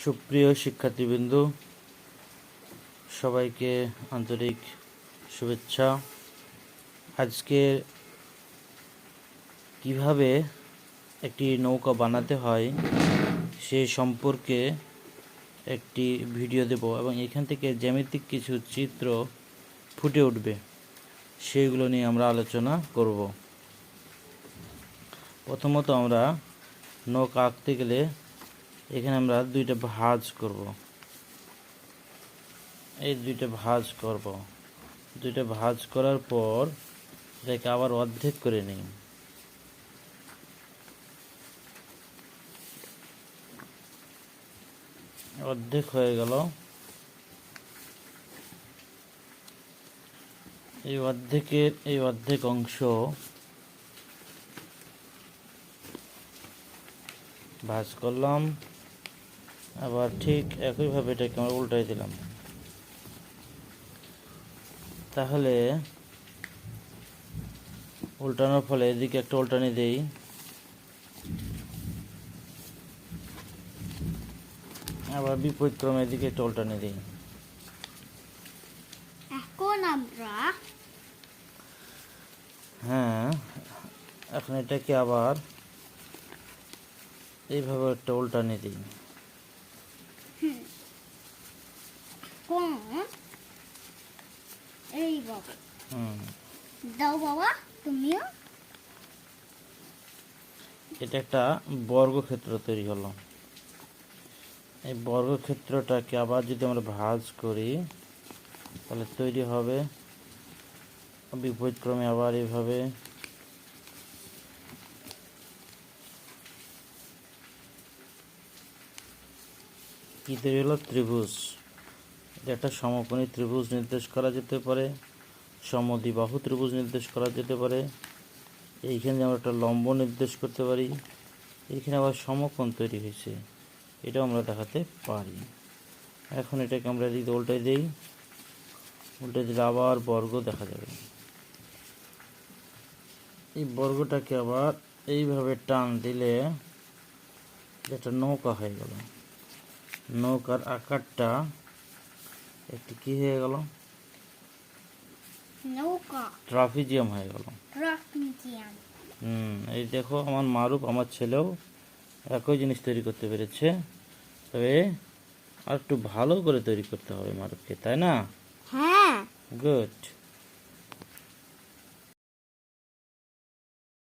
সুপ্রিয় শিক্ষার্থীবৃন্দ, সবাইকে আন্তরিক শুভেচ্ছা। আজকে কিভাবে একটি নৌকা বানাতে হয় সে সম্পর্কে একটি ভিডিও দেব এবং এখান থেকে জ্যামিতিক কিছু চিত্র ফুটে উঠবে, সেগুলো নিয়ে আমরা আলোচনা করব। প্রথমত আমরা নৌকা আঁকতে গেলে এখানে আমরা দুইটা ভাঁজ করব। এই দুইটা ভাঁজ করার পর এটাকে আবার অর্ধেক করে নিই। অর্ধেক হয়ে গেল। এই অর্ধেক অংশ ভাঁজ করলাম, আবার ঠিক একইভাবে এটাকে আমরা উল্টাই দিলাম। তাহলে উল্টানোর ফলে এদিকে একটা উল্টানি দেই, আবার বিপরীতক্রমে এদিকে একটা উল্টানি দিই। এখন এটাকে আবার এইভাবে একটা উল্টানি দিই। এটা একটা বর্গক্ষেত্র তৈরি হলো। এই বর্গক্ষেত্রটাকে আবার যদি আমরা ভাঁজ করি তাহলে তৈরি হবে বিপরীতক্রমে আবার এইভাবে। কি তৈরি হলো? ত্রিভুজ। এটা একটা সমকোণী ত্রিভুজ নির্দেশ করা যেতে পারে, সমদ্বিবাহু ত্রিভুজ নির্দেশ করা যেতে পারে। এইখানে আমরা একটা লম্ব নির্দেশ করতে পারি, এইখানে আবার সমকোণ তৈরি হয়েছে, এটাও আমরা দেখাতে পারি। এখন এটাকে আমরা এদিকে উল্টাই দিই, উল্টে দিলে আবার বর্গ দেখা যাবে। এই বর্গটাকে আবার এইভাবে টান দিলে একটা নৌকা হয়ে গেল। নৌকার আকারটা একটি কি হয়ে গেল? ট্রাপিজিয়াম হয়ে গেল। এই দেখো, আমার মারুফ, আমার ছেলেও একই জিনিস তৈরি করতে পেরেছে, তবে আর একটু ভালো করে তৈরি করতে হবে মারুফকে, তাই না? হ্যাঁ, গুড।